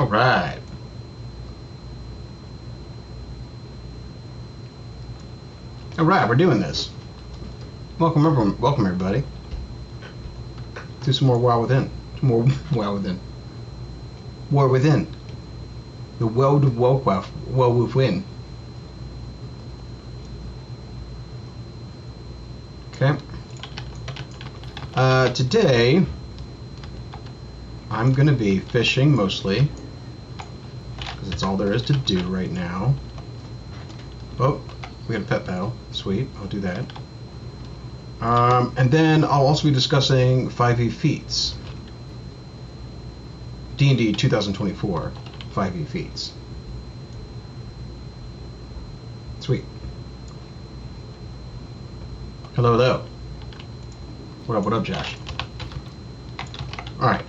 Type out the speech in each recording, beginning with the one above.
Alright. Alright, we're doing this. Welcome everybody. Do some more WoW Within. Some more WoW Within. War Within. The world of WoW Within. Okay. Today, I'm gonna be fishing mostly, because it's all there is to do right now. Oh, we got a pet battle. Sweet, I'll do that. And then I'll also be discussing 5e Feats. D&D 2024 5e Feats. Sweet. Hello, hello. What up, Josh? Alright,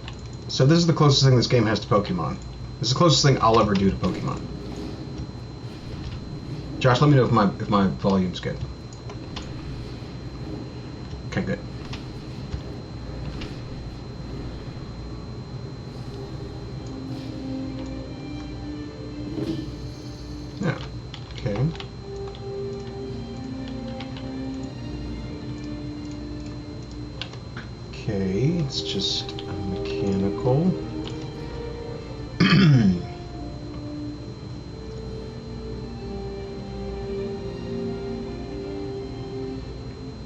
so this is the closest thing this game has to Pokemon. This is the closest thing I'll ever do to Pokemon. Josh, let me know if my volume's good. Okay, good. Yeah, okay. Okay, it's just a mechanical.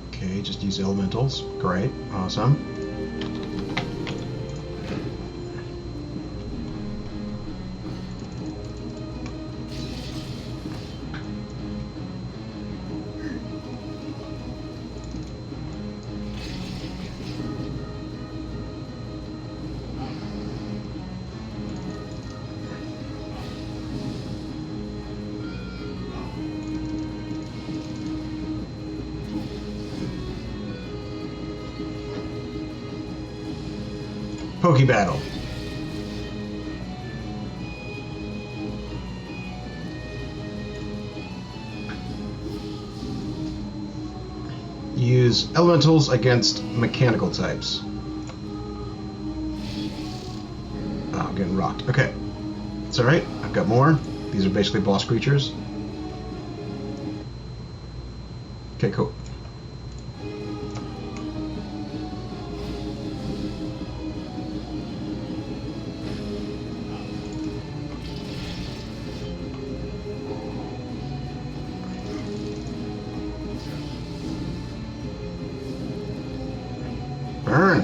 Okay, just use elementals. Great, awesome. Battle. Use elementals against mechanical types. Oh, I'm getting rocked. Okay. It's alright. I've got more. These are basically boss creatures. Okay, cool. Burn.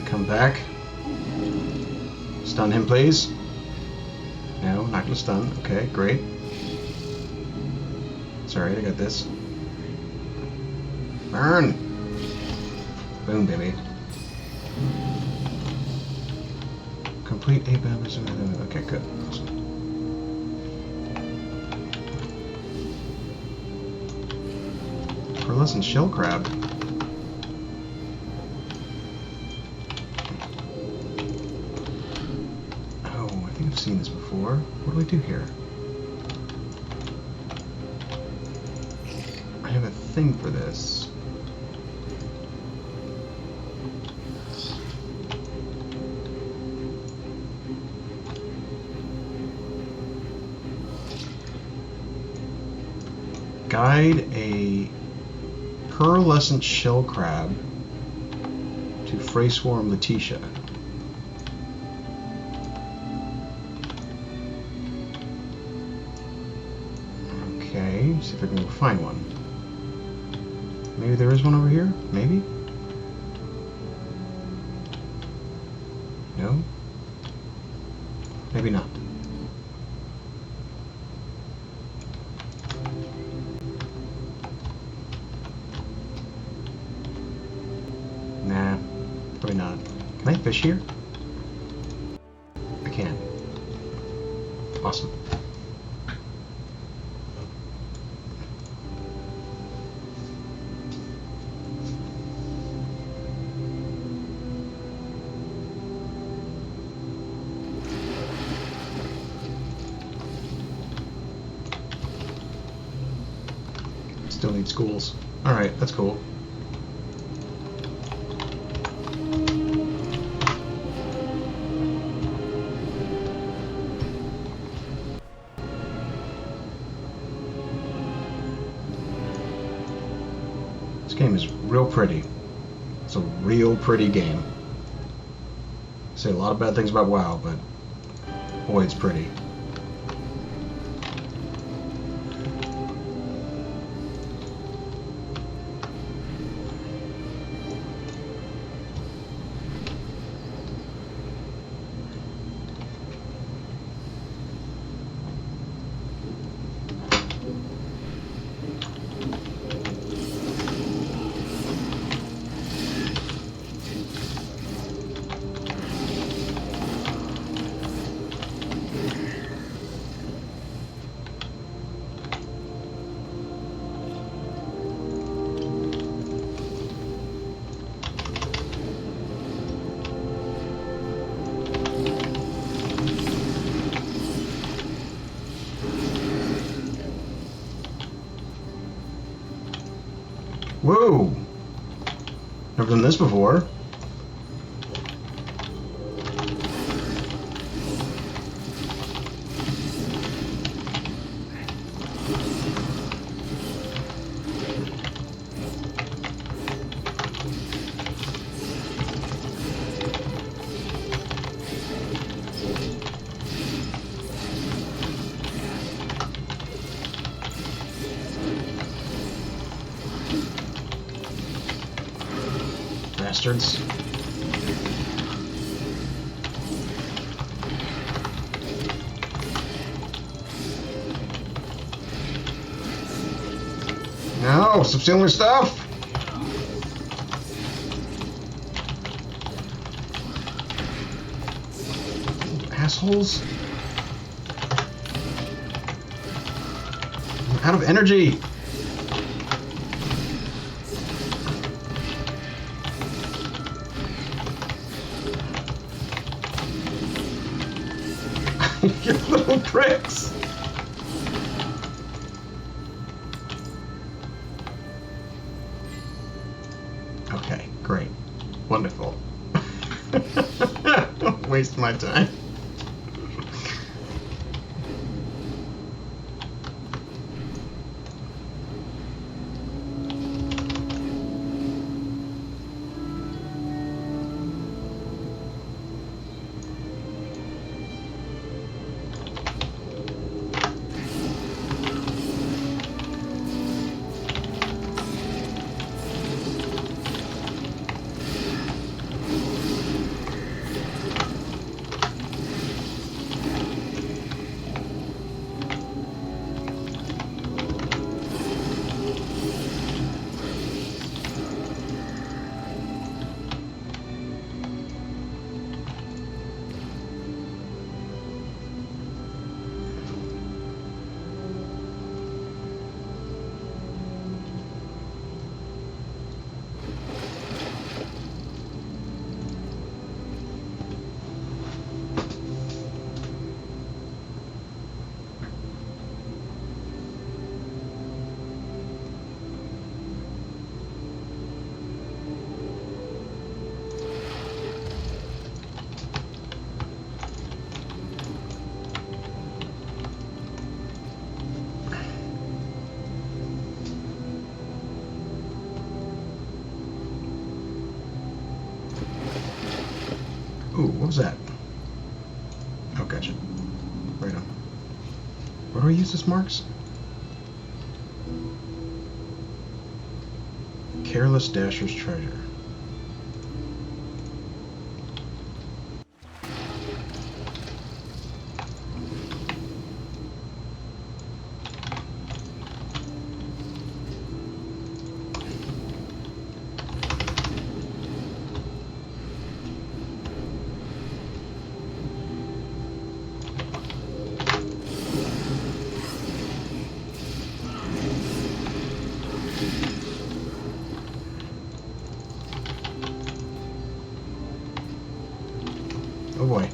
Come back. Stun him, please. No, not gonna stun. Okay, great. It's alright, I got this. Burn. Boom, baby. Complete 8 members. Okay, good. Awesome. Pearlescent shell crab. Oh, I think I've seen this before. What do I do here? I have a thing for this. Guide a pearlescent shell crab to Frey Swarm Letitia. Okay, see if I can go find one. Maybe there is one over here? Maybe? No? Maybe not. Nah, probably not. Can I fish here? I can. Awesome. need schools. Alright, that's cool. This game is real pretty. It's a real pretty game. I say a lot of bad things about WoW, but boy, it's pretty. Whoa! Never done this before. Bastards. No, stop stealing my stuff! Assholes. I'm out of energy! You little pricks! Okay, great. Wonderful. Don't waste my time. Ooh, what was that? Oh, gotcha. Right on. Where do I use this marks? Careless Dasher's Treasure. Oh boy.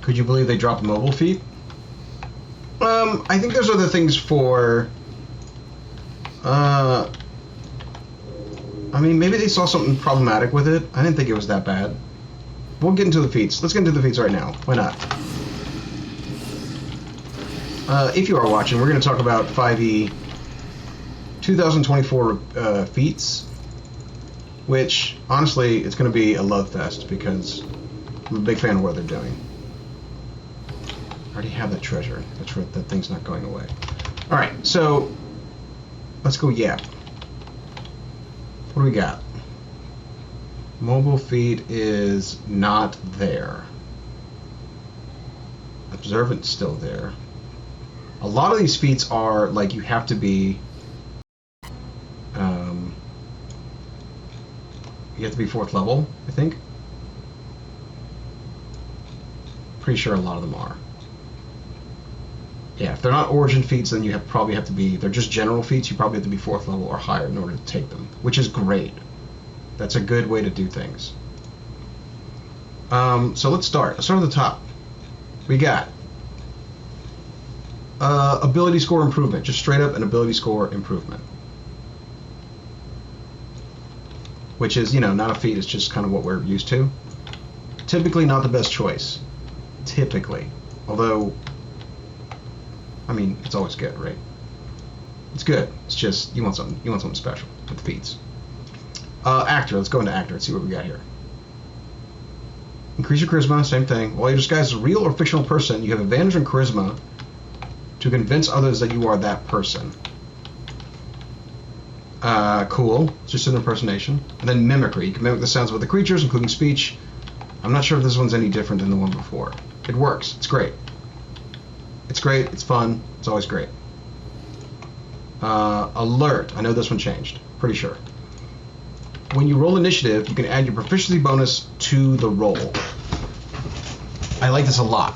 Could you believe they dropped mobile feat? I think there's other things for... I mean, maybe they saw something problematic with it. I didn't think it was that bad. We'll get into the feats. Let's get into the feats right now. Why not? If you are watching, we're going to talk about 5e 2024 feats, which, honestly, it's going to be a love fest because I'm a big fan of what they're doing. I already have that treasure. That thing's not going away. Alright, so let's go yap. What do we got? Mobile feat is not there. Observant's still there. A lot of these feats are like you have to be you have to be 4th level, I think. Pretty sure a lot of them are. Yeah, if they're not origin feats, then you probably have to be, they're just general feats, you probably have to be 4th level or higher in order to take them, which is great. That's a good way to do things. So let's start. Let's start at the top. We got ability score improvement. Just straight up an ability score improvement. Which is, you know, not a feat, it's just kind of what we're used to. Typically not the best choice. Typically. Although, I mean, it's always good, right? It's good. It's just, you want something special with feats. Actor. Let's go into actor and see what we got here. Increase your charisma, same thing. While you're disguised as a real or fictional person, you have advantage on charisma to convince others that you are that person. Cool. It's just an impersonation. And then mimicry. You can mimic the sounds of other creatures, including speech. I'm not sure if this one's any different than the one before. It works. It's great. It's great. It's fun. It's always great. Alert. I know this one changed. Pretty sure. When you roll initiative, you can add your proficiency bonus to the roll. I like this a lot.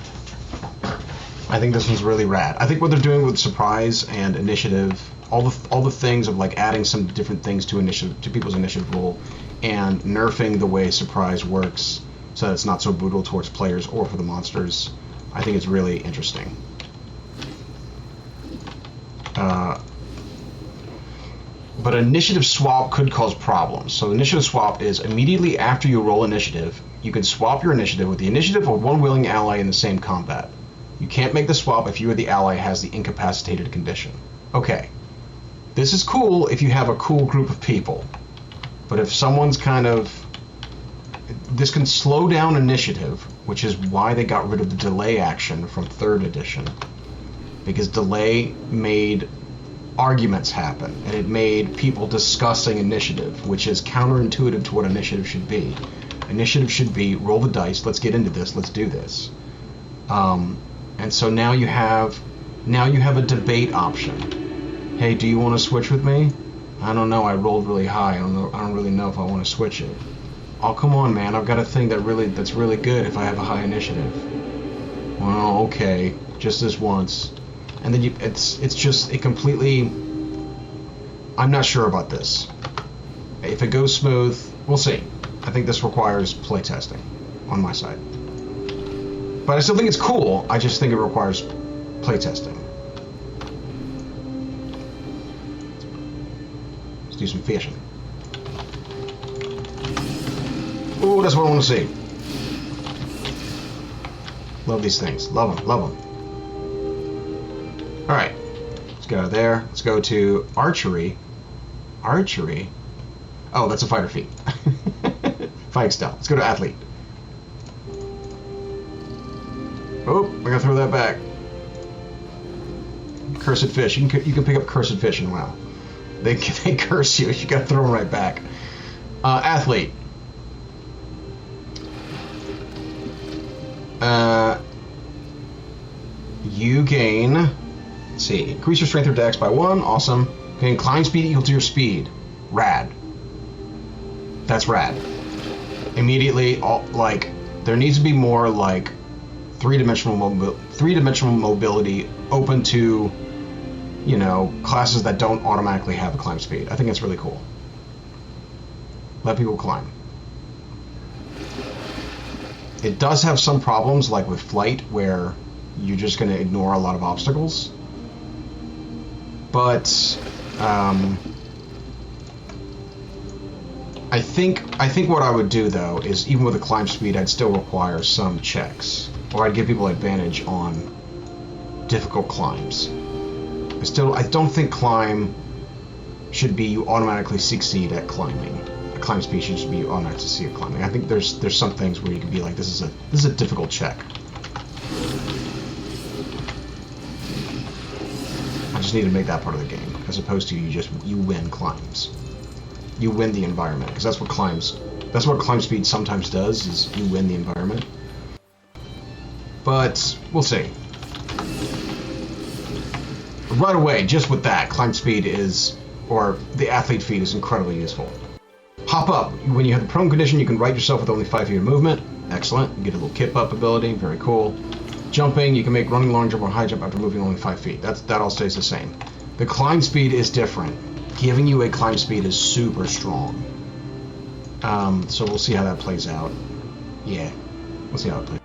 I think this one's really rad. I think what they're doing with surprise and initiative, all the things of like adding some different things to people's initiative roll, and nerfing the way surprise works so that it's not so brutal towards players or for the monsters. I think it's really interesting. But initiative swap could cause problems. So initiative swap is immediately after you roll initiative, you can swap your initiative with the initiative of one willing ally in the same combat. You can't make the swap if you or the ally has the incapacitated condition. Okay. This is cool if you have a cool group of people. But if someone's kind of... This can slow down initiative, which is why they got rid of the delay action from 3rd edition. Because delay made arguments happen, and it made people discussing initiative, which is counterintuitive to what initiative should be. Initiative should be, roll the dice, let's get into this, let's do this. And so now you have a debate option. Hey, do you want to switch with me? I don't know, I rolled really high, I don't really know if I want to switch it. Oh, come on, man, I've got a thing that's really good if I have a high initiative. Well, okay, just this once. And then it completely... I'm not sure about this. If it goes smooth, we'll see. I think this requires playtesting on my side. But I still think it's cool, I just think it requires playtesting. Let's do some fishing. Ooh, that's what I want to see. Love these things. Love them. Love them. Alright. Let's go there. Let's go to archery. Archery? Oh, that's a fighter feat. Fighting style. Let's go to athlete. Oh, I gotta throw that back. Cursed fish. You can pick up cursed fish in WoW. They curse you. You gotta throw them right back. Athlete. You gain... Let's see. Increase your strength or dex by 1. Awesome. Gain climb speed equal to your speed. Rad. That's rad. Immediately, there needs to be more, like, three-dimensional mobility open to, you know, classes that don't automatically have a climb speed. I think that's really cool. Let people climb. It does have some problems, like with flight, where you're just going to ignore a lot of obstacles. But I think what I would do though is, even with the climb speed, I'd still require some checks, or I'd give people advantage on difficult climbs. I don't think climb should be you automatically succeed at climbing. A climb speed should be you automatically succeed at climbing. I think there's some things where you can be like, this is a difficult check. I just need to make that part of the game, as opposed to you win climbs. You win the environment, because that's what climb speed sometimes does, is you win the environment. But we'll see. Right away, just with that, climb speed or the athlete feat is incredibly useful. Hop up. When you have the prone condition, you can right yourself with only 5 feet of movement. Excellent. You get a little kip up ability. Very cool. Jumping, you can make running long jump or high jump after moving only 5 feet. That all stays the same. The climb speed is different. Giving you a climb speed is super strong. So we'll see how that plays out. Yeah, we'll see how it plays.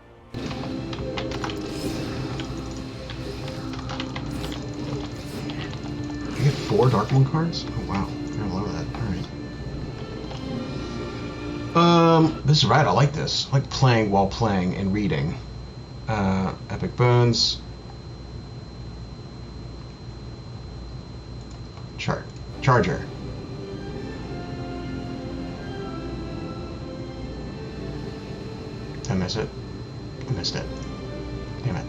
You get 4 Darkmoon cards? Oh wow, I love that. All right. This is right. I like this. I like playing while playing and reading. Epic Boons. Charger. Did I miss it? I missed it. Damn it.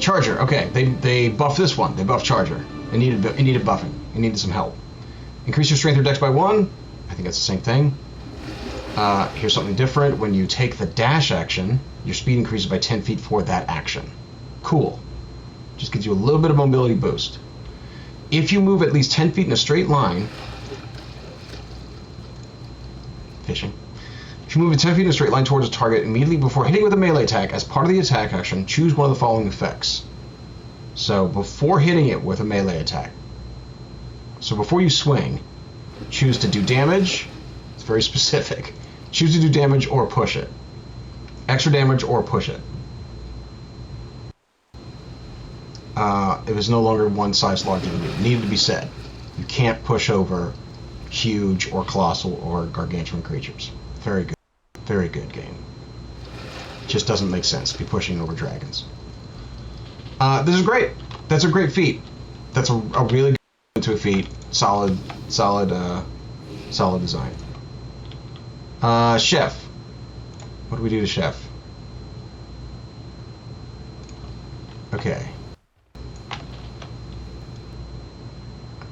Charger. Okay, they buffed this one. They buffed Charger. It needed buffing. It needed some help. Increase your strength or dex by 1. I think that's the same thing. Here's something different. When you take the dash action, your speed increases by 10 feet for that action. Cool. Just gives you a little bit of mobility boost. If you move at least 10 feet in a straight line, fishing. If you move at 10 feet in a straight line towards a target immediately before hitting with a melee attack, as part of the attack action, choose one of the following effects. So before hitting it with a melee attack, so before you swing, choose to do damage. It's very specific. Choose to do damage or push it. Extra damage or push it. It was no longer one size larger than you. It needed to be said. You can't push over huge or colossal or gargantuan creatures. Very good. Very good game. It just doesn't make sense to be pushing over dragons. This is great. That's a great feat. That's a really good into a feat. Solid design. Chef. What do we do to Chef? Okay.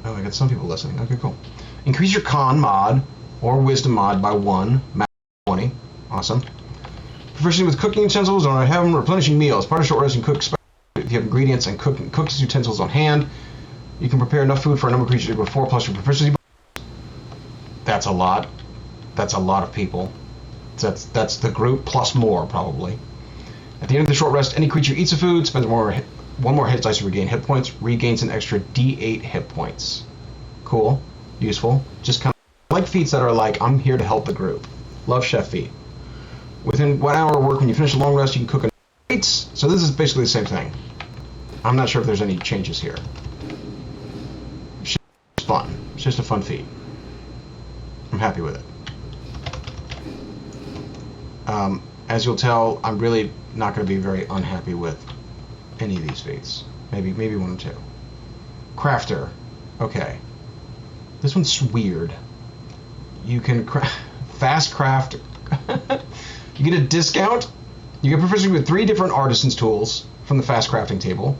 Oh, I got some people listening. Okay, cool. Increase your con mod or wisdom mod by 1, max 20. Awesome. Proficiency with cooking utensils, or have them replenishing meals. Part of short rest and cook if you have ingredients and cooking utensils on hand. You can prepare enough food for a number of creatures equal to 4 plus your proficiency. That's a lot. That's a lot of people. That's the group plus more, probably. At the end of the short rest, any creature eats a food, spends one more hit dice to regain hit points, regains an extra D8 hit points. Cool. Useful. Just kind of like feats that are like, I'm here to help the group. Love Chef feat. Within 1 hour of work, when you finish a long rest, you can cook a Feats. So this is basically the same thing. I'm not sure if there's any changes here. It's fun. It's just a fun feat. I'm happy with it. As you'll tell, I'm really not going to be very unhappy with any of these feats. Maybe 1 or 2. Crafter. Okay. This one's weird. You can fast craft. You get a discount. You get proficiency with 3 different artisan's tools from the fast crafting table.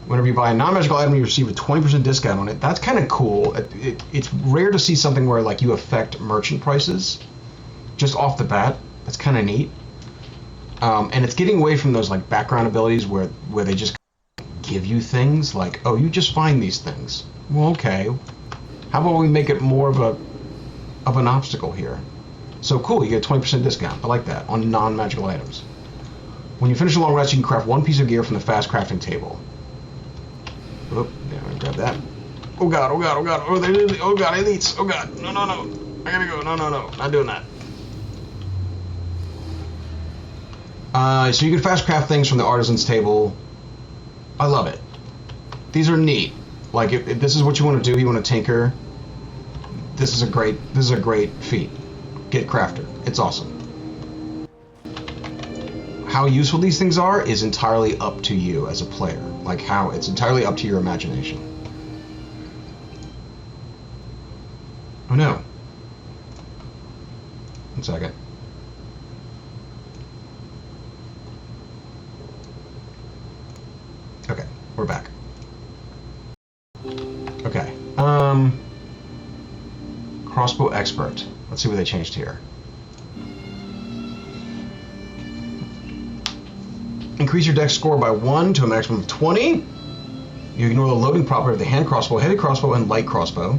Whenever you buy a non-magical item, you receive a 20% discount on it. That's kind of cool. It's rare to see something where like you affect merchant prices just off the bat. That's kind of neat. And it's getting away from those like background abilities where they just give you things like, oh, you just find these things. Well, okay. How about we make it more of an obstacle here? So cool, you get a 20% discount. I like that on non-magical items. When you finish a long rest, you can craft 1 piece of gear from the fast crafting table. Oh, yeah, grab that. Oh god, oh god, oh god, oh god, elites, oh god, no, I gotta go, no, not doing that. So you can fast craft things from the artisan's table. I love it. These are neat. Like if this is what you want to do, you want to tinker. This is a great feat. Get crafter. It's awesome. How useful these things are is entirely up to you as a player. Like how it's entirely up to your imagination. Oh no. 1 second. Okay, we're back. Okay. Crossbow expert. Let's see what they changed here. Increase your dex score by 1 to a maximum of 20. You ignore the loading property of the hand crossbow, heavy crossbow, and light crossbow.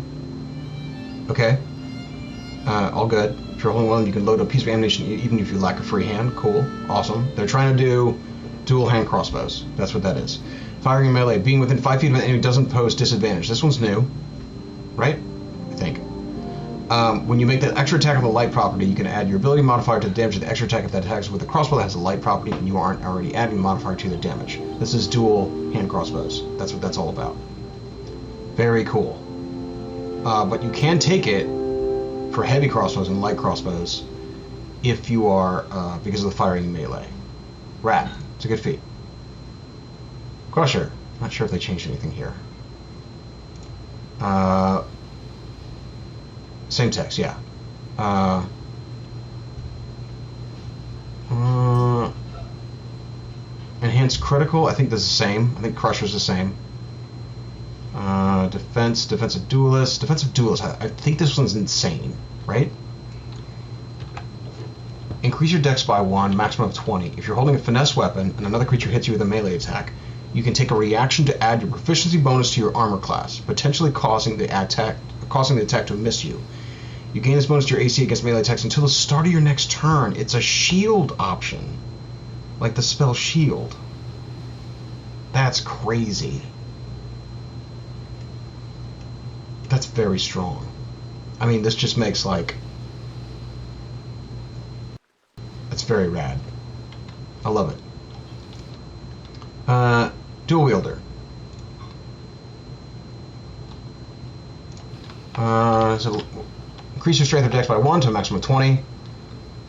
Okay. All good. If you're holding one, you can load a piece of ammunition even if you lack a free hand. Cool. Awesome. They're trying to do dual hand crossbows. That's what that is. Firing in melee. Being within 5 feet of an enemy doesn't pose disadvantage. This one's new. Right? I think. When you make that extra attack with a light property, you can add your ability modifier to the damage of the extra attack if that attacks with a crossbow that has a light property and you aren't already adding a modifier to the damage. This is dual hand crossbows. That's what that's all about. Very cool. But you can take it for heavy crossbows and light crossbows if you are, because of the firing melee. Rad. It's a good feat. Crusher. Not sure if they changed anything here. Same text, yeah. Enhanced critical, I think this is the same. I think Crusher's the same. Defensive duelist. I think this one's insane, right? Increase your dex by 1, maximum of 20. If you're holding a finesse weapon and another creature hits you with a melee attack, you can take a reaction to add your proficiency bonus to your armor class, potentially causing the attack to miss you. You gain this bonus to your AC against melee attacks until the start of your next turn. It's a shield option, like the spell shield. That's crazy. That's very strong. I mean, this just makes like... That's very rad. I love it. Dual wielder. So increase your strength or dex by 1 to a maximum of 20.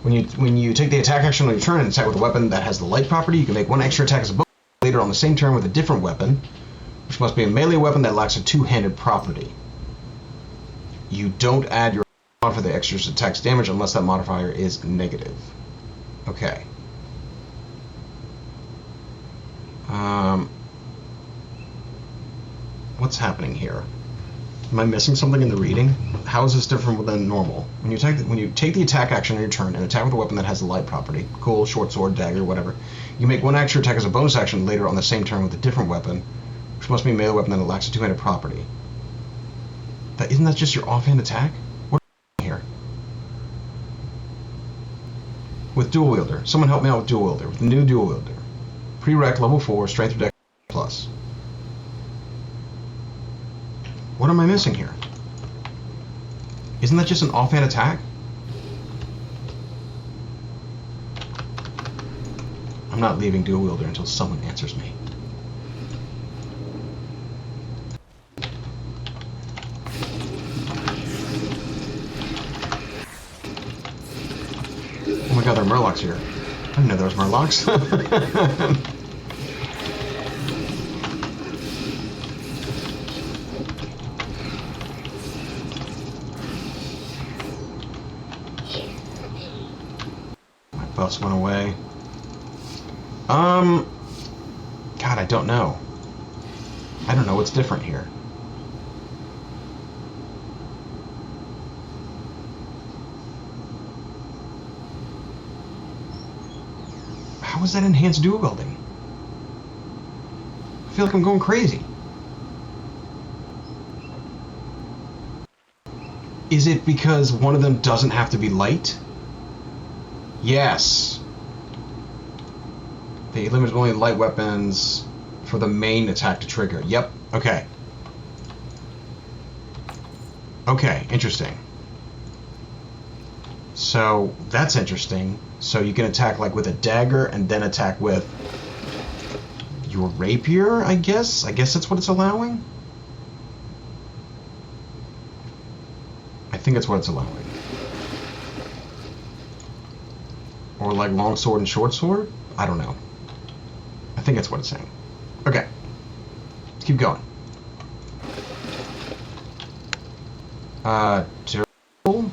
When you take the attack action on your turn and attack with a weapon that has the light property, you can make one extra attack as a bonus later on the same turn with a different weapon, which must be a melee weapon that lacks a two-handed property. You don't add your modifier for the extra attack's damage unless that modifier is negative. Okay. What's happening here? Am I missing something in the reading? How is this different than normal? When you take the attack action on your turn and attack with a weapon that has the light property, cool, short sword, dagger, whatever, you make one extra attack as a bonus action later on the same turn with a different weapon, which must be a melee weapon that lacks a two-handed property. Isn't that just your offhand attack? What here? With dual wielder. Someone help me out with dual wielder. With the new dual wielder. Prereq level 4, strength or dex plus. What am I missing here? Isn't that just an offhand attack? I'm not leaving dual wielder until someone answers me. Oh my god, there are murlocs here. I didn't know there was murlocs. My buffs went away. God, I don't know. I don't know what's different here. How is that enhanced dual wielding? I feel like I'm going crazy. Is it because one of them doesn't have to be light? Yes. They limit only light weapons for the main attack to trigger. Yep. Okay. Okay, interesting. So, that's interesting. So you can attack like with a dagger and then attack with your rapier, I guess? I guess that's what it's allowing? I think that's what it's allowing. Or like long sword and short sword? I don't know. I think that's what it's saying. Okay. Let's keep going. Durable?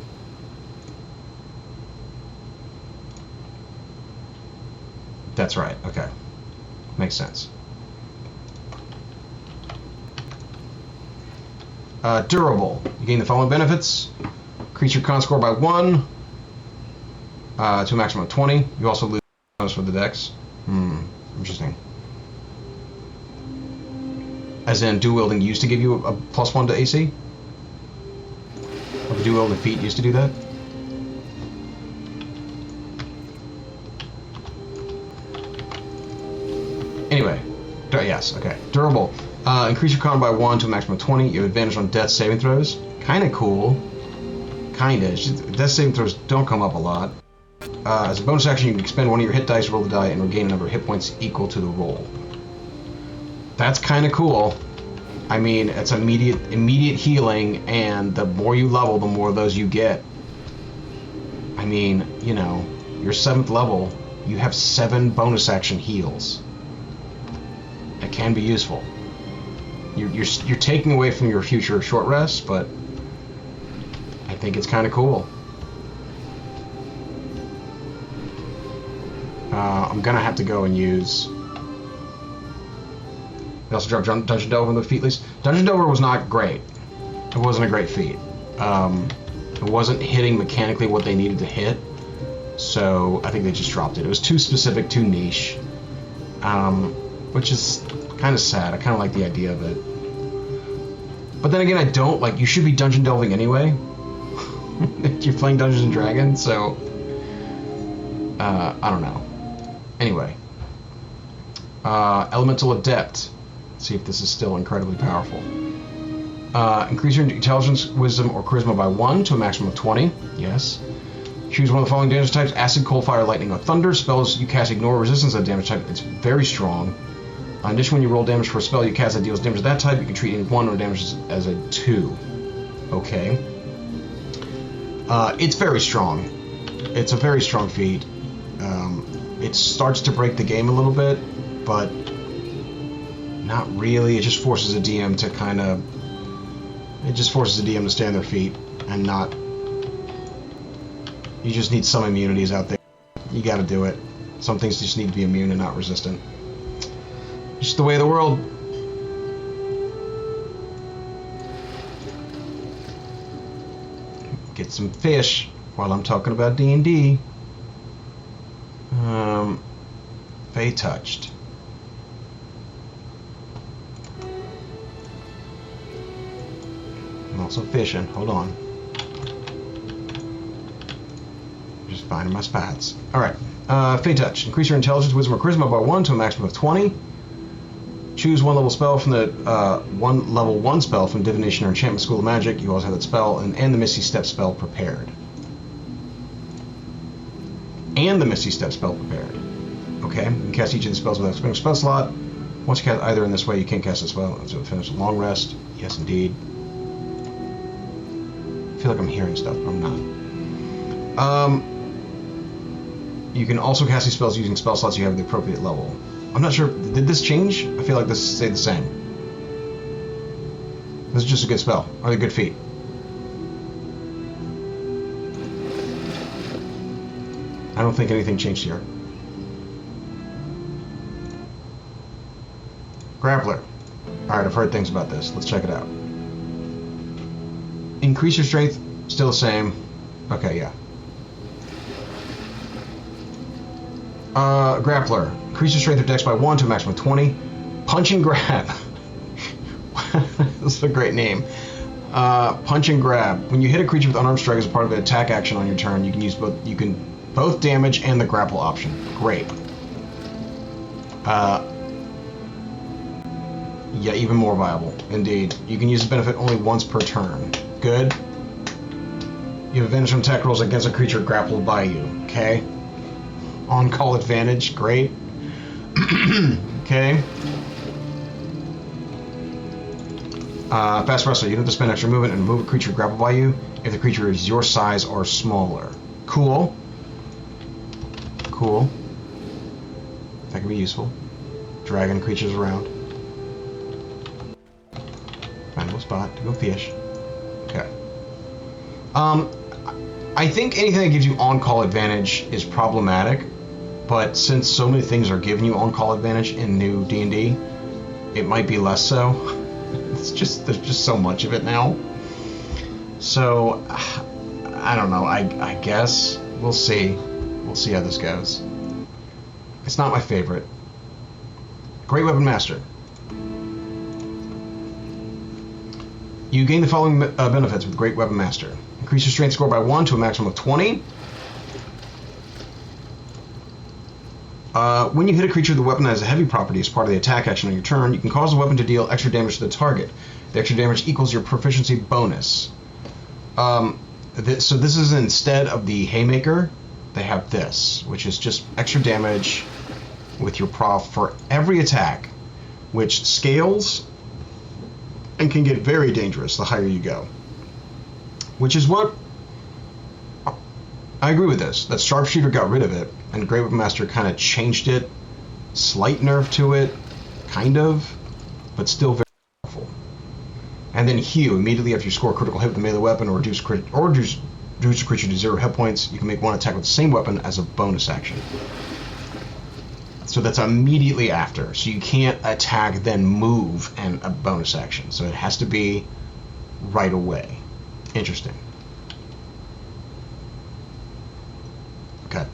That's right, okay. Makes sense. Durable. You gain the following benefits. Increase your con score by 1 to a maximum of 20. You also lose bonus for the dex. Interesting. As in, dual wielding used to give you a +1 to AC? Or the dual wielding feat used to do that? Anyway, yes, okay. Durable. Increase your con by 1 to a maximum of 20. You have advantage on death saving throws. Kinda cool. Kinda. Death saving throws don't come up a lot. As a bonus action, you can expend one of your hit dice, roll the die, and regain a number of hit points equal to the roll. That's kinda cool. I mean, it's immediate healing, and the more you level, the more of those you get. I mean, you know, your 7th level, you have 7 bonus action heals. It can be useful. You're taking away from your future short rests, but I think it's kind of cool. I'm gonna have to go and use. They also dropped Dungeon Delver in the feat list. Dungeon Delver was not great. It wasn't a great feat. It wasn't hitting mechanically what they needed to hit, so I think they just dropped it. It was too specific, too niche, which is kind of sad. I kind of like the idea of it. But then again, I don't. Like, you should be dungeon delving anyway. You're playing Dungeons and Dragons, so I don't know. Anyway, Elemental Adept. Let's see if this is still incredibly powerful. Increase your intelligence, wisdom, or charisma by 1 to a maximum of 20. Yes. Choose one of the following damage types: acid, cold, fire, lightning, or thunder. Spells you cast ignore resistance to that damage type. It's very strong. In addition, when you roll damage for a spell you cast that deals damage to that type, you can treat any 1 or damage as a 2. Okay. It's very strong. It's a very strong feat. It starts to break the game a little bit, but not really. It just forces a DM to kind of... It just forces a DM to stay on their feet and not... You just need some immunities out there. You gotta do it. Some things just need to be immune and not resistant. Just the way of the world. Get some fish while I'm talking about D&D. Fey touched. I'm also fishing. Hold on. Just finding my spots. Alright. Fey touch. Increase your intelligence, wisdom, or charisma by 1 to a maximum of 20. Choose one level spell from the one level 1 spell from Divination or Enchantment School of Magic. You also have that spell and the Misty Step spell prepared. And the Misty Step spell prepared. Okay, you can cast each of the spells without spending a spell slot. Once you cast either in this way, you can't cast a spell. So finish a long rest. Yes, indeed. I feel like I'm hearing stuff, but I'm not. You can also cast these spells using spell slots you have at the appropriate level. I'm not sure, did this change? I feel like this stayed the same. This is just a good spell, or a good feat. I don't think anything changed here. Grappler. Alright, I've heard things about this. Let's check it out. Increase your strength, still the same. Okay, yeah. Grappler. Increase your strength or dex by 1 to a maximum of 20. Punch and grab. This is a great name. Punch and grab. When you hit a creature with unarmed strike as a part of an attack action on your turn, you can use both damage and the grapple option. Great. Yeah, even more viable. Indeed. You can use the benefit only once per turn. Good. You have advantage on attack rolls against a creature grappled by you. Okay. On-call advantage, great. Okay. Fast wrestler, you don't have to spend extra movement and move a creature grappled by you if the creature is your size or smaller. Cool. Cool. That can be useful. Dragging creatures around. Find a little spot to go fish. Okay. I think anything that gives you on-call advantage is problematic, but since so many things are giving you on-call advantage in new D&D, it might be less so. There's just so much of it now. So I don't know. I guess we'll see. We'll see how this goes. It's not my favorite. Great Weapon Master. You gain the following benefits with Great Weapon Master. Increase your strength score by 1 to a maximum of 20. When you hit a creature with a weapon that has a heavy property as part of the attack action on your turn, you can cause the weapon to deal extra damage to the target. The extra damage equals your proficiency bonus. So this is instead of the Haymaker, they have this, which is just extra damage with your prof for every attack, which scales and can get very dangerous the higher you go. Which is what... I agree with this. That Sharpshooter got rid of it, and Great Weapon Master kind of changed it. Slight nerf to it, kind of, but still very powerful. And then Hew, immediately after you score a critical hit with a melee weapon or reduce a creature to 0 hit points, you can make one attack with the same weapon as a bonus action. So that's immediately after. So you can't attack, then move, and a bonus action. So it has to be right away. Interesting. Okay.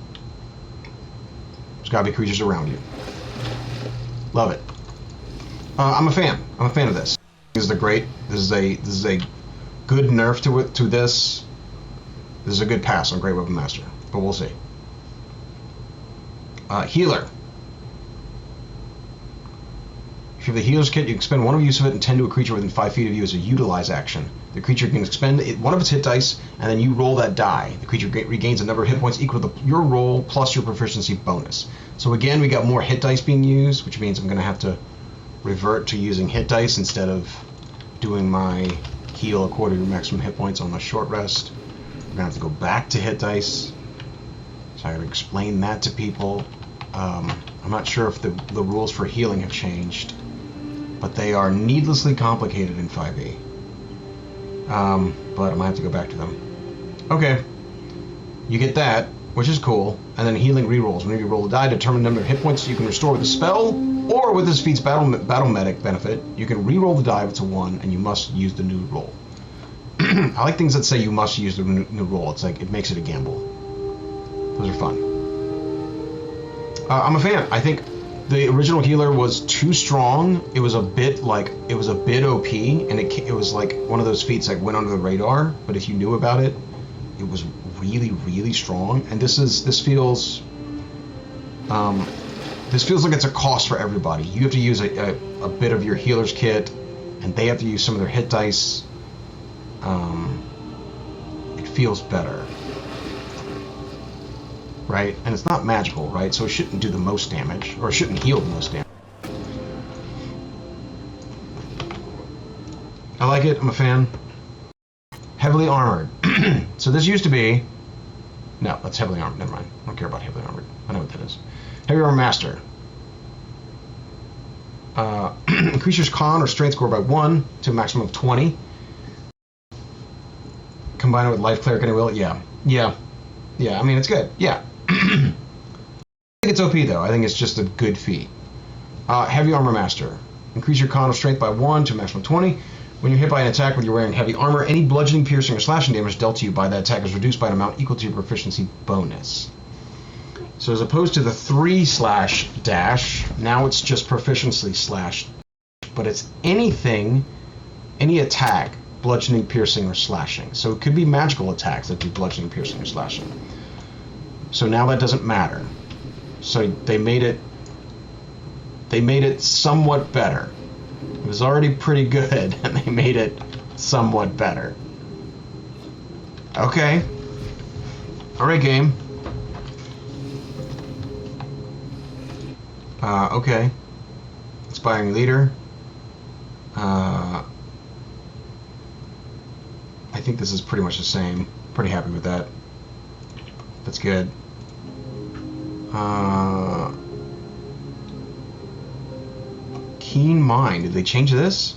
There's gotta be creatures around you. Love it. I'm a fan. I'm a fan of this. This is a good nerf to this. This is a good pass on Great Weapon Master, but we'll see. Healer. If you have the Healer's Kit, you can spend one of use of it and tend to a creature within 5 feet of you as a utilize action. The creature can expend one of its hit dice, and then you roll that die. The creature regains a number of hit points equal to your roll plus your proficiency bonus. So again, we got more hit dice being used, which means I'm going to have to revert to using hit dice instead of doing my heal according to maximum hit points on my short rest. I'm going to have to go back to hit dice. So I got to explain that to people. I'm not sure if the rules for healing have changed, but they are needlessly complicated in 5e. But I'm going to have to go back to them. Okay. You get that, which is cool, and then healing rerolls. Whenever you roll a die, determine the number of hit points you can restore with a spell, or with this Feats battle medic benefit, you can re-roll the die if it's a 1, and you must use the new roll. I like things that say you must use the new roll. It's like, it makes it a gamble. Those are fun. I'm a fan. I think the original healer was too strong. It was a bit OP, and it was like one of those feats that went under the radar, but if you knew about it, it was really, really strong. And this feels like it's a cost for everybody. You have to use a bit of your healer's kit, and they have to use some of their hit dice. It feels better. Right? And it's not magical, right? So it shouldn't do the most damage, or it shouldn't heal the most damage. I like it. I'm a fan. Heavily armored. So this used to be... No, that's heavily armored. Never mind. I don't care about heavily armored. I know what that is. Heavy Armor Master. Increase your con or strength score by 1 to a maximum of 20. Combine it with Life Cleric and Will. Yeah. I mean, it's good. Yeah. I think it's OP, though. I think it's just a good feat. Heavy Armor Master. Increase your con or strength by 1 to a maximum of 20. When you're hit by an attack when you're wearing heavy armor, any bludgeoning, piercing, or slashing damage dealt to you by that attack is reduced by an amount equal to your proficiency bonus. So as opposed to the 3/- now it's just proficiency /, but it's anything, any attack, bludgeoning, piercing, or slashing. So it could be magical attacks that do bludgeoning, piercing, or slashing. So now that doesn't matter. So they made it somewhat better. It was already pretty good, and they made it somewhat better. Okay. Alright, game. Okay. Inspiring leader. I think this is pretty much the same. Pretty happy with that. That's good. Keen mind. Did they change this?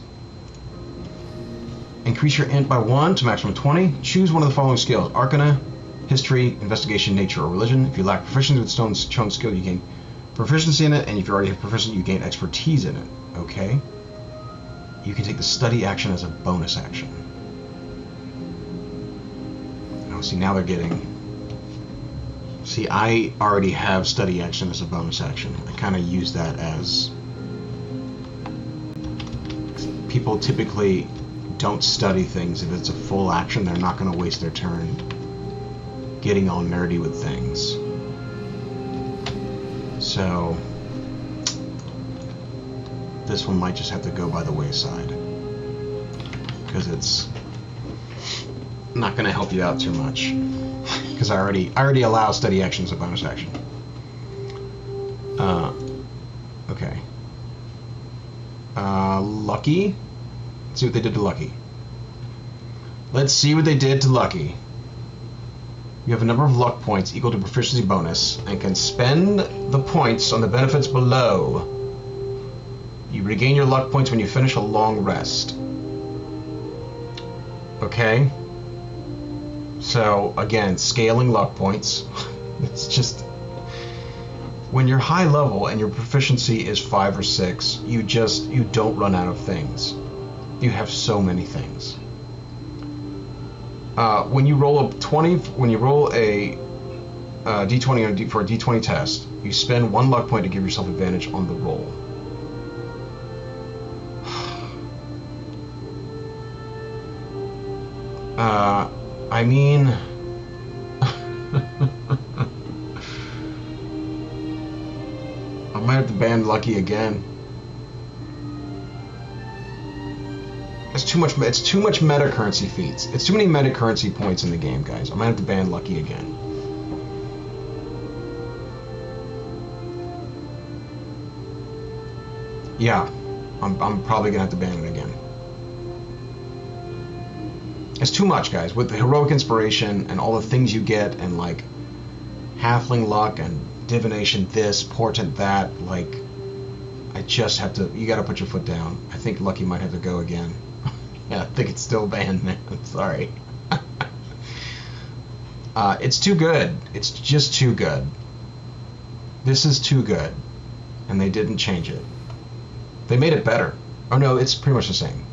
Increase your int by 1 to maximum 20. Choose one of the following skills: Arcana, History, Investigation, Nature, or Religion. If you lack proficiency with Stone's chosen skill, you gain proficiency in it, and if you already have proficiency, you gain expertise in it. Okay. You can take the study action as a bonus action. Oh, see, now they're getting... See, I already have study action as a bonus action. I kind of use that as... People typically don't study things. If it's a full action, they're not going to waste their turn getting all nerdy with things. So this one might just have to go by the wayside because it's not going to help you out too much, because I already allow study action as a bonus action. Okay. Lucky. Let's see what they did to Lucky. Let's see what they did to Lucky. You have a number of luck points equal to proficiency bonus and can spend the points on the benefits below. You regain your luck points when you finish a long rest. Okay. So, again, scaling luck points. It's just... When you're high level and your proficiency is 5 or 6, you don't run out of things. You have so many things. When you roll a d20 for a d20 test, you spend 1 luck point to give yourself advantage on the roll. I mean, I might have to ban Lucky again. It's too much meta currency feats. It's too many meta currency points in the game, guys. I might have to ban Lucky again. Yeah, I'm probably gonna have to ban it again. It's too much, guys. With the heroic inspiration and all the things you get, and like halfling luck and divination this, portent that, like, I just have to... You gotta put your foot down. I think Lucky might have to go again. Yeah, I think it's still banned, man. I'm sorry. It's too good. It's just too good. This is too good. And they didn't change it. They made it better. Oh no, it's pretty much the same.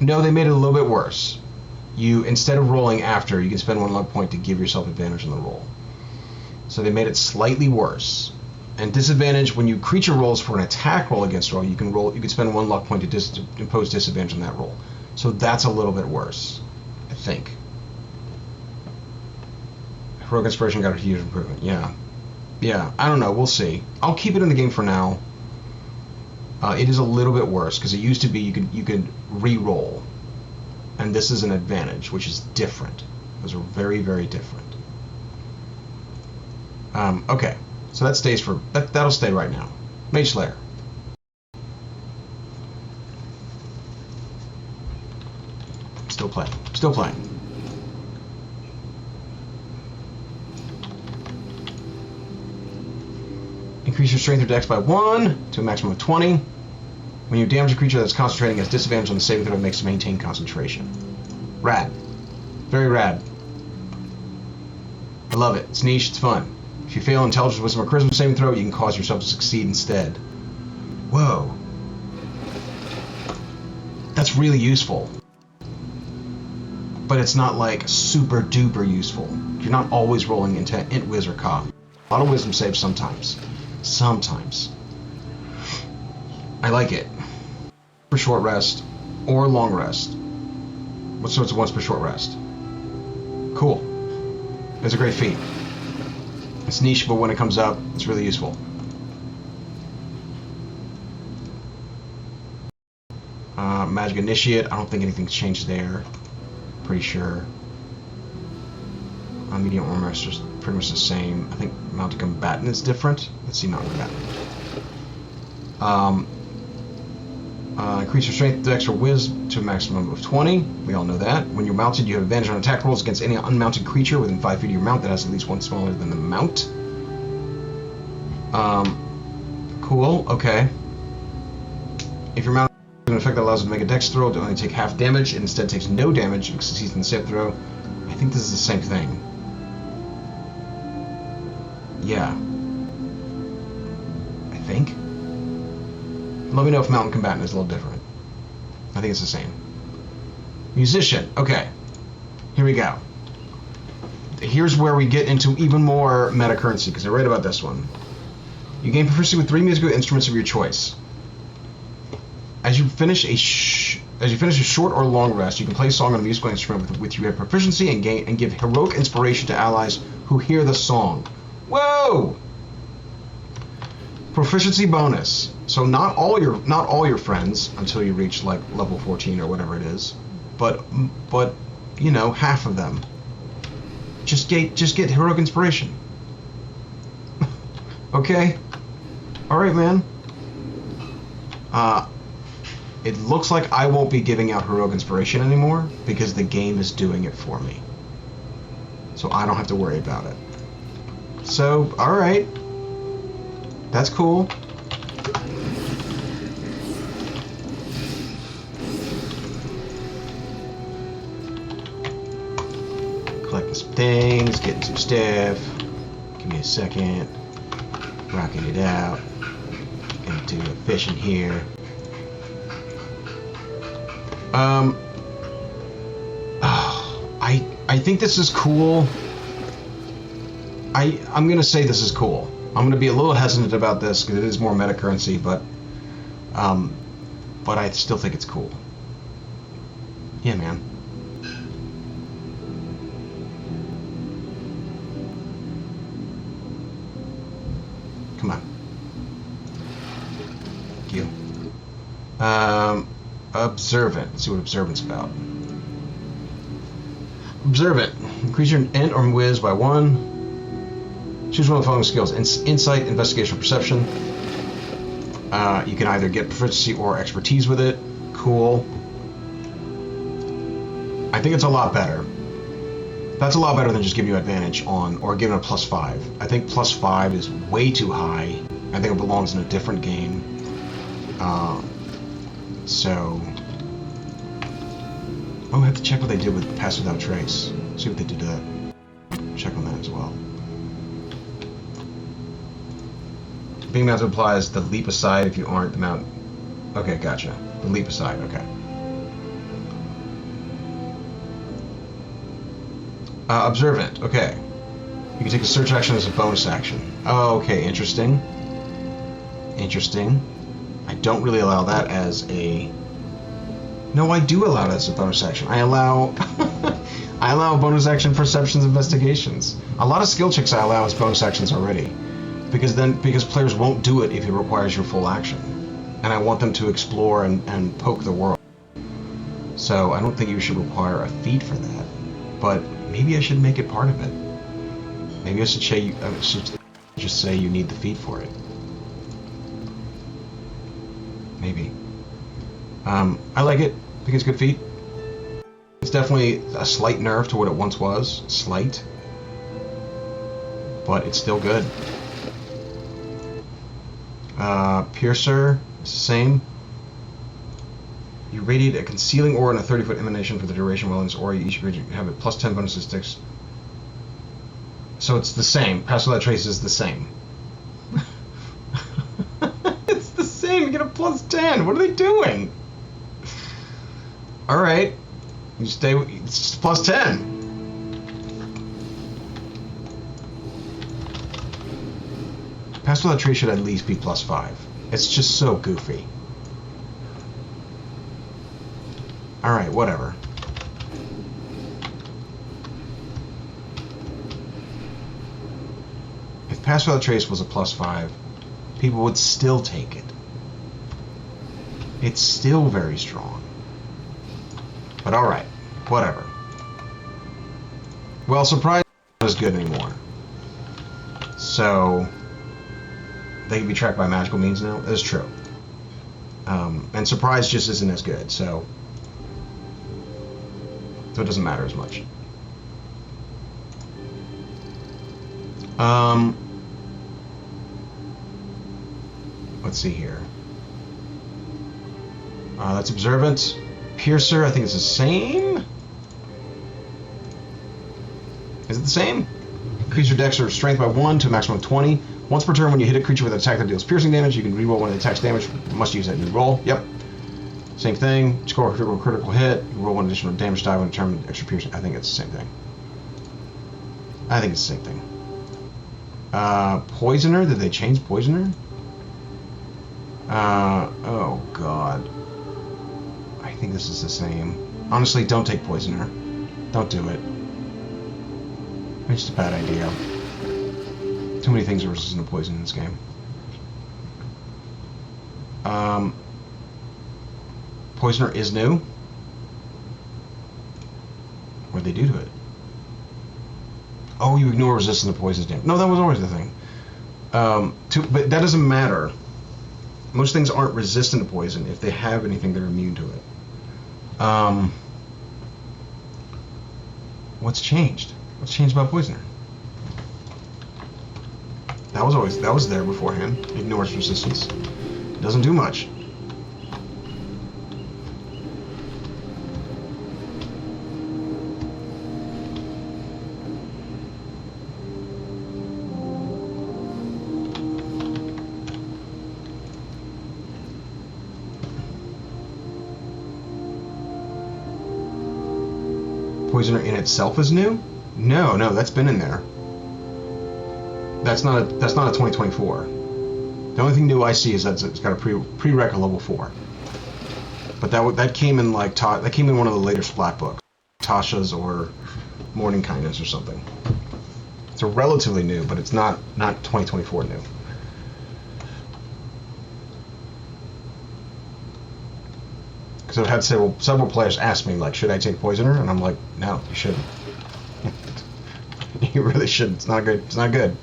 No, they made it a little bit worse. You, instead of rolling after, you can spend 1 luck point to give yourself advantage on the roll. So they made it slightly worse. And disadvantage when you creature rolls for an attack roll against roll, you can spend 1 luck point to impose disadvantage on that roll. So that's a little bit worse, I think. Heroic Inspiration got a huge improvement. Yeah. Yeah, I don't know. We'll see. I'll keep it in the game for now. It is a little bit worse because it used to be you could re-roll, and this is an advantage, which is different. Those are very, very different. Okay, so that stays for that'll stay right now. Mage Slayer. Still playing. Still playing. Increase your strength or dex by 1 to a maximum of 20. When you damage a creature that's concentrating, it has disadvantage on the saving throw it makes to maintain concentration. Rad. Very rad. I love it. It's niche, it's fun. If you fail intelligence, wisdom, or charisma saving throw, you can cause yourself to succeed instead. Whoa. That's really useful. But it's not like super duper useful. You're not always rolling into int, whiz, or cough. A lot of wisdom saves sometimes. Sometimes. I like it. For short rest or long rest. What sorts of once per short rest? Cool. It's a great feat. It's niche, but when it comes up, it's really useful. Magic Initiate, I don't think anything's changed there. Pretty sure. Medium Armor Master's pretty much the same. I think Mounted Combatant is different. Let's see Mounted Combatant. Increase your strength, dex, or whiz to a maximum of 20. We all know that. When you're mounted, you have advantage on attack rolls against any unmounted creature within 5 feet of your mount that has at least one smaller than the mount. Cool, okay. If you're mounted, an effect that allows it to make a dex throw to only take half damage, it instead takes no damage because it succeeds in the save throw. I think this is the same thing. Yeah. I think. Let me know if Mountain Combatant is a little different. I think it's the same. Musician. Okay. Here we go. Here's where we get into even more meta currency, because I read about this one. You gain proficiency with 3 musical instruments of your choice. As you finish a short or long rest, you can play a song on a musical instrument with which you have proficiency and give heroic inspiration to allies who hear the song. Whoa! Proficiency bonus. So not all your friends until you reach like level 14 or whatever it is, but you know, half of them. Just get heroic inspiration. Okay. All right, man. It looks like I won't be giving out heroic inspiration anymore because the game is doing it for me. So I don't have to worry about it. So, all right. That's cool. Collecting some things, getting some stuff. Give me a second. Rocking it out. Gonna do a fishing here. I think this is cool. I'm gonna say this is cool. I'm gonna be a little hesitant about this because it is more meta currency, but I still think it's cool. Yeah, man. Come on. Thank you. Observant. Let's see what Observant's about. Observant. Increase your int or whiz by 1. Choose one of the following skills. Insight, investigation, or perception. You can either get proficiency or expertise with it. Cool. I think it's a lot better. That's a lot better than just giving you advantage on, or giving a +5. I think +5 is way too high. I think it belongs in a different game. So... Oh, I have to check what they did with Pass Without Trace. See what they did to that. Check on that as well. Being mounted implies the leap aside if you aren't the mount. Okay, gotcha. The leap aside, okay. Observant, okay. You can take a search action as a bonus action. Oh, okay, interesting. Interesting. I don't really allow that as a... No, I do allow that as a bonus action. I allow... I allow bonus action perceptions investigations. A lot of skill checks I allow as bonus actions already. Because players won't do it if it requires your full action. And I want them to explore and poke the world. So I don't think you should require a feat for that. But maybe I should make it part of it. Maybe I should just say you need the feat for it. Maybe. I like it. I think it's a good feat. It's definitely a slight nerf to what it once was. Slight. But it's still good. Piercer is the same. You radiate a concealing aura in a 30-foot emanation for the duration while in this aura. Each creature have a +10 bonus statistics. So it's the same. Pass Without Trace is the same. It's the same. You get a +10. What are they doing? All right. You stay. It's +10. Pass Without Trace should at least be +5. It's just so goofy. Alright, whatever. If Pass Without Trace was a +5, people would still take it. It's still very strong. But alright, whatever. Well, surprise, as good anymore. So they can be tracked by magical means now. That's true. And surprise just isn't as good, so it doesn't matter as much. Let's see here. That's observant. Piercer, I think it's the same. Is it the same? Increase your dex or strength by 1 to a maximum of 20. Once per turn, when you hit a creature with an attack that deals piercing damage, you can reroll one of the attack's damage. You must use that new roll. Yep. Same thing. Score a critical hit. You roll one additional damage die when determined extra piercing. I think it's the same thing. I think it's the same thing. Poisoner. Did they change Poisoner? Oh god. I think this is the same. Honestly, don't take Poisoner. Don't do it. It's just a bad idea. Too many things are resistant to poison in this game. Poisoner is new. What did they do to it? Oh, you ignore resistance to poison damage. No, that was always the thing. But that doesn't matter. Most things aren't resistant to poison. If they have anything, they're immune to it. What's changed? What's changed about Poisoner? That was there beforehand. Ignores resistance. Doesn't do much. Poisoner in itself is new? No, that's been in there. That's not a 2024. The only thing new I see is that it's got a prereq of level 4. But that came in that came in one of the later Splat books, Tasha's or Morning Kindness or something. It's a relatively new, but it's not 2024 new. Because I've had several players ask me, like, should I take Poisoner? And I'm like, no, you shouldn't. You really shouldn't. It's not good. It's not good.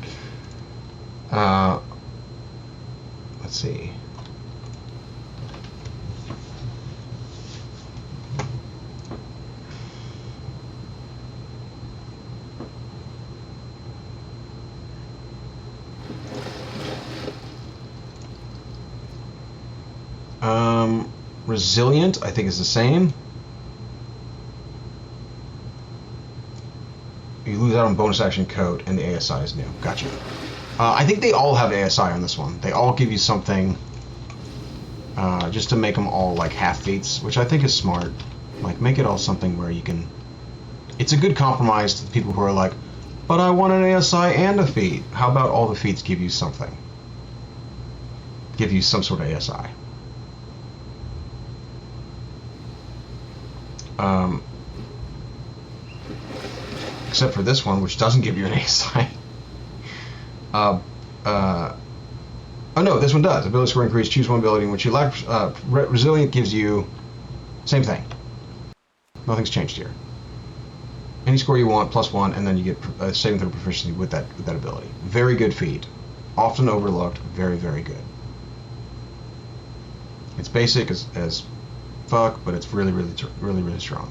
Let's see. Resilient, I think, is the same. You lose out on bonus action code, and the ASI is new. Gotcha. I think they all have ASI on this one. They all give you something, just to make them all like half feats, which I think is smart. Like, make it all something where you can. It's a good compromise to the people who are like, but I want an ASI and a feat. How about all the feats give you something? Give you some sort of ASI. Except for this one, which doesn't give you an ASI. Oh no, this one does. Ability score increase. Choose one ability in which you lack. Resilient gives you same thing. Nothing's changed here. Any score you want, +1, and then you get saving throw proficiency with that ability. Very good feat. Often overlooked. Very, very good. It's basic as fuck, but it's really, really, really, really strong.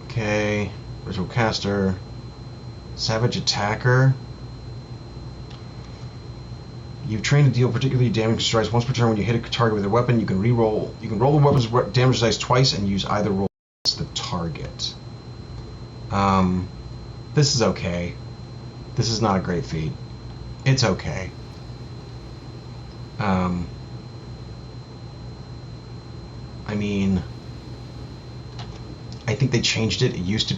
Okay, Ritual Caster, Savage Attacker. You've trained to deal particularly damaging strikes once per turn. When you hit a target with a weapon, you can roll the weapon's damage dice twice and use either roll against the target. This is okay. This is not a great feat. It's okay. I mean, I think they changed it. It used to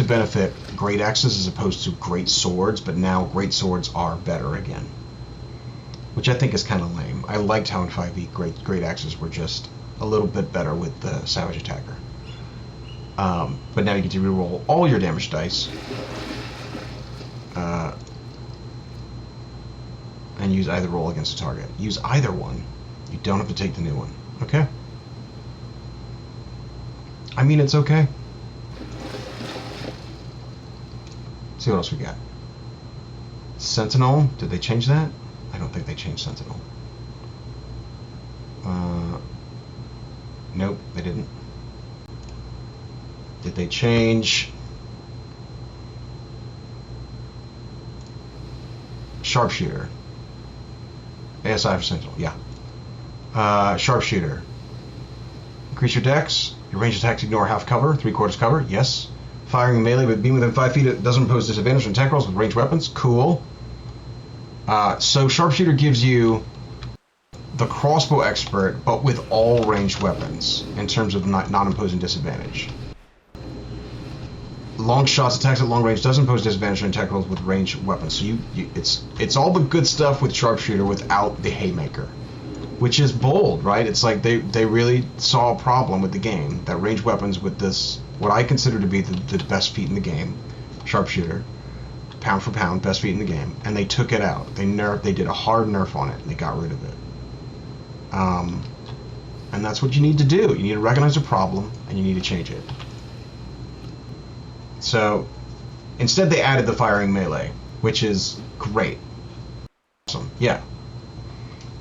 benefit great axes as opposed to great swords, but now great swords are better again, which I think is kind of lame. I liked how in 5e great axes were just a little bit better with the Savage Attacker. But now you get to reroll all your damage dice and use either roll against a target. Use either one. You don't have to take the new one. Okay. I mean, it's okay. Let's see what else we got. Sentinel, did they change that? I don't think they changed Sentinel. Nope, they didn't. Did they change Sharpshooter? ASI for Sentinel, yeah. Sharpshooter. Increase your dex. Your ranged attacks ignore half cover, 3/4 cover, yes. Firing melee but being within 5 feet, it doesn't impose disadvantage on attack rolls with ranged weapons, cool. So Sharpshooter gives you the crossbow expert, but with all ranged weapons in terms of not imposing disadvantage. Long shots, attacks at long range does impose disadvantage on attack rolls with ranged weapons. So it's all the good stuff with Sharpshooter without the Haymaker, which is bold, right? It's like they really saw a problem with the game, that ranged weapons with this, what I consider to be the best feat in the game, Sharpshooter, pound for pound, best feat in the game, and they took it out. They did a hard nerf on it, and they got rid of it. And that's what you need to do. You need to recognize a problem, and you need to change it. So instead they added the firing melee, which is great. Awesome. Yeah.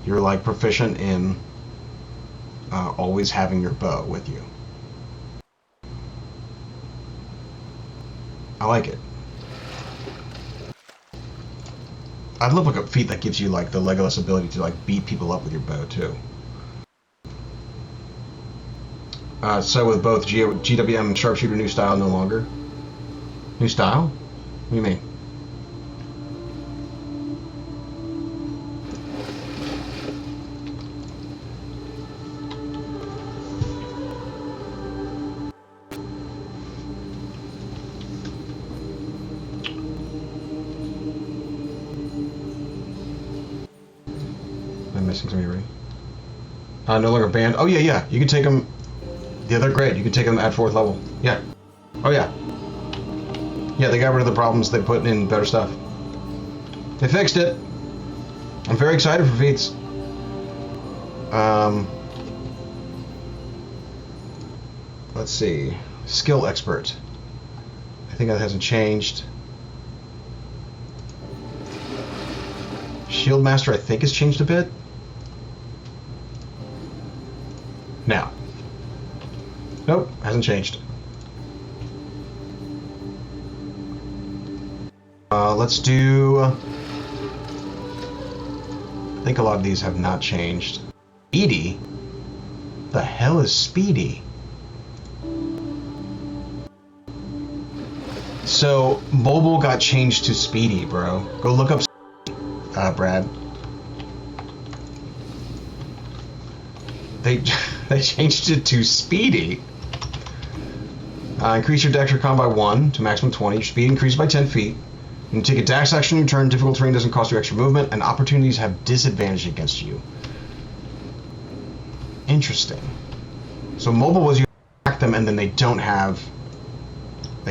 You're like proficient in always having your bow with you. I like it. I'd love like a feat that gives you like the Legolas ability to like beat people up with your bow too. So with both GWM and Sharpshooter, new style no longer. New style? What do you mean? I'm missing something already. No longer banned. Oh yeah. You can take them. Yeah, they're great. You can take them at 4th level. Yeah. Oh yeah. Yeah, they got rid of the problems. They put in better stuff. They fixed it. I'm very excited for Feats. Let's see. Skill expert. I think that hasn't changed. Shield master, I think, has changed a bit. No. Nope, hasn't changed. Let's do... I think a lot of these have not changed. Speedy? The hell is Speedy? So, mobile got changed to Speedy, bro. Go look up Brad. They changed it to Speedy. Increase your dex or con by 1 to maximum 20. Your speed increased by 10 feet. You can take a dash action in your turn. Difficult terrain doesn't cost you extra movement, and opportunities have disadvantage against you. Interesting. So mobile was you attack them, and then they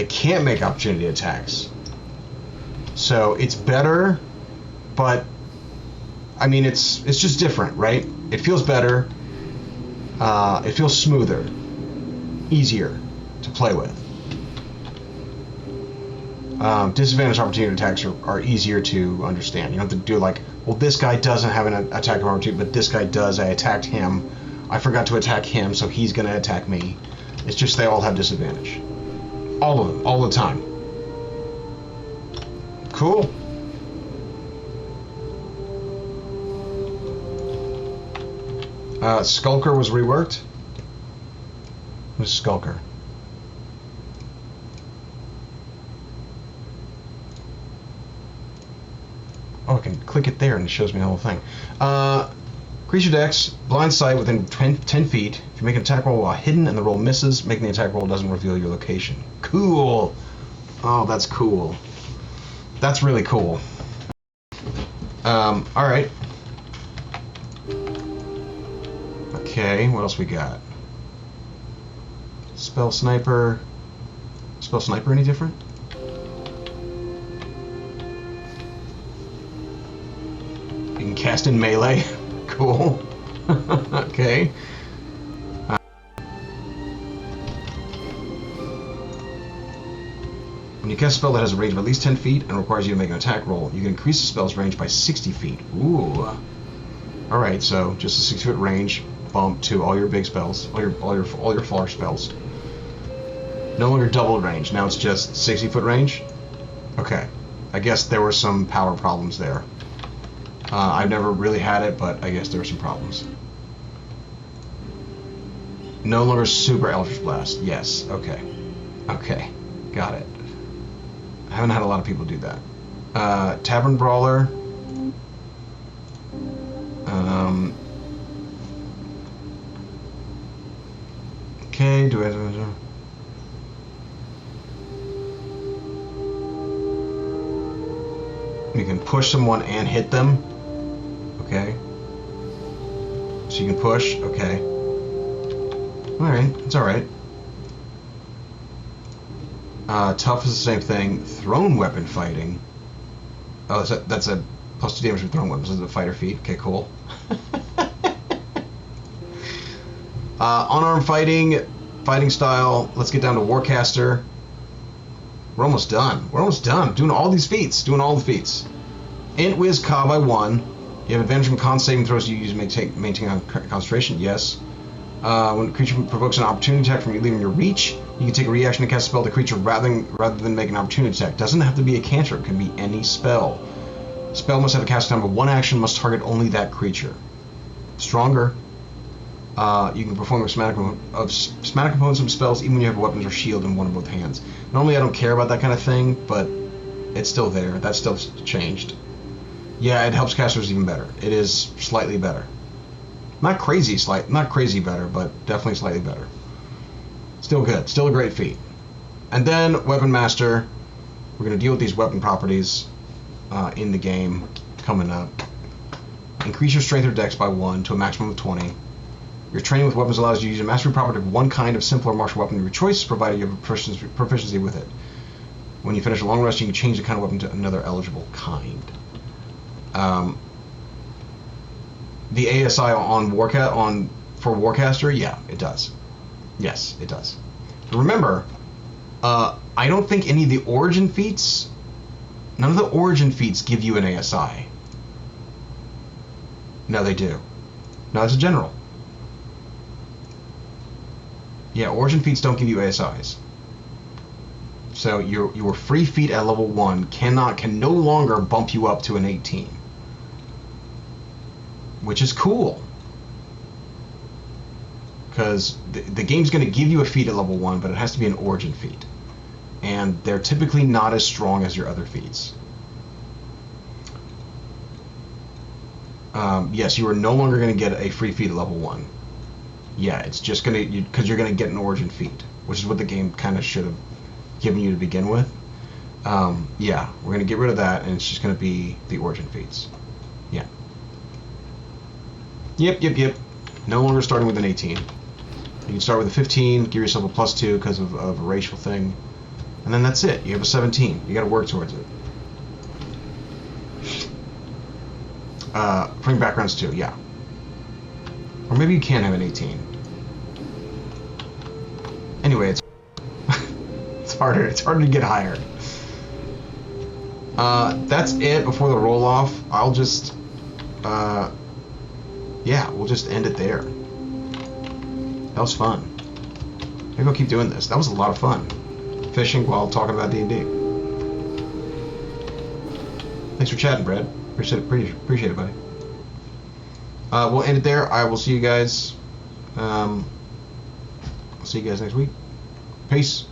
can't make opportunity attacks. So it's better, but I mean it's just different, right? It feels better. It feels smoother, easier to play with. Disadvantage opportunity attacks are easier to understand. You don't have to do like, well, this guy doesn't have an attack of opportunity, but this guy does. I attacked him. I forgot to attack him, so he's going to attack me. It's just they all have disadvantage. All of them, all the time. Cool. Skulker was reworked. Who's Skulker? Oh, I can click it there and it shows me the whole thing. Increase your dex, blind sight within 10 feet. If you make an attack roll while hidden and the roll misses, making the attack roll doesn't reveal your location. Cool. Oh, that's cool. That's really cool. Alright. Okay, what else we got? Spell Sniper. Spell Sniper any different? You can cast in melee. Cool. Okay. When you cast a spell that has a range of at least 10 feet and requires you to make an attack roll, you can increase the spell's range by 60 feet. Ooh. Alright, so just a 60-foot range bump to all your big spells, all your far spells. No longer double range, now it's just 60-foot range? Okay. I guess there were some power problems there. I've never really had it, but I guess there were some problems. No longer super Eldritch Blast. Yes, okay. Okay, got it. I haven't had a lot of people do that. Tavern Brawler. Okay, do I... You can push someone and hit them. Okay. So you can push. Okay. Alright, it's alright. Tough is the same thing. Thrown weapon fighting. Oh, that's a plus 2 damage with thrown weapons. This is a fighter feat. Okay, cool. Unarmed fighting style. Let's get down to Warcaster. We're almost done. We're almost done. Doing all these feats. Doing all the feats. Int Wiz Ka by 1. You have advantage from con saving throws you use to maintain concentration. Yes. When the creature provokes an opportunity attack from you leaving your reach, you can take a reaction to cast a spell the creature rather than make an opportunity attack. Doesn't have to be a cantrip. It can be any spell. Spell must have a cast time of 1 action. Must target only that creature. Stronger. You can perform schematic components of spells even when you have weapons or shield in one or both hands. Normally I don't care about that kind of thing, but it's still there. That's still changed. Yeah, it helps casters even better. It is slightly better. Not crazy better, but definitely slightly better. Still good. Still a great feat. And then Weapon Master. We're going to deal with these weapon properties in the game coming up. Increase your strength or dex by 1 to a maximum of 20. Your training with weapons allows you to use a mastery property of one kind of simple or martial weapon of your choice, provided you have proficiency with it. When you finish a long rest, you can change the kind of weapon to another eligible kind. The ASI for Warcaster, yeah, it does. Yes, it does. But remember, I don't think any of the origin feats, none of the origin feats give you an ASI. No, they do. No, it's a general. Yeah, origin feats don't give you ASIs. So your free feat at level 1 can no longer bump you up to an 18. Which is cool. Because the game's going to give you a feat at level 1, but it has to be an origin feat. And they're typically not as strong as your other feats. Yes, you are no longer going to get a free feat at level 1. Yeah, it's just going to... Because you're going to get an origin feat, which is what the game kind of should have given you to begin with. Yeah, we're going to get rid of that, and it's just going to be the origin feats. Yeah. Yep. No longer starting with an 18. You can start with a 15, give yourself a +2 because of a racial thing, and then that's it. You have a 17. You got to work towards it. Bring backgrounds too, yeah. Or maybe you can have an 18. Anyway, it's harder. It's harder to get higher. That's it before the roll off. I'll just yeah, we'll just end it there. That was fun. Maybe I'll keep doing this. That was a lot of fun. Fishing while talking about D&D. Thanks for chatting, Brad. Appreciate it, buddy. We'll end it there. I will see you guys. I'll see you guys next week. Peace.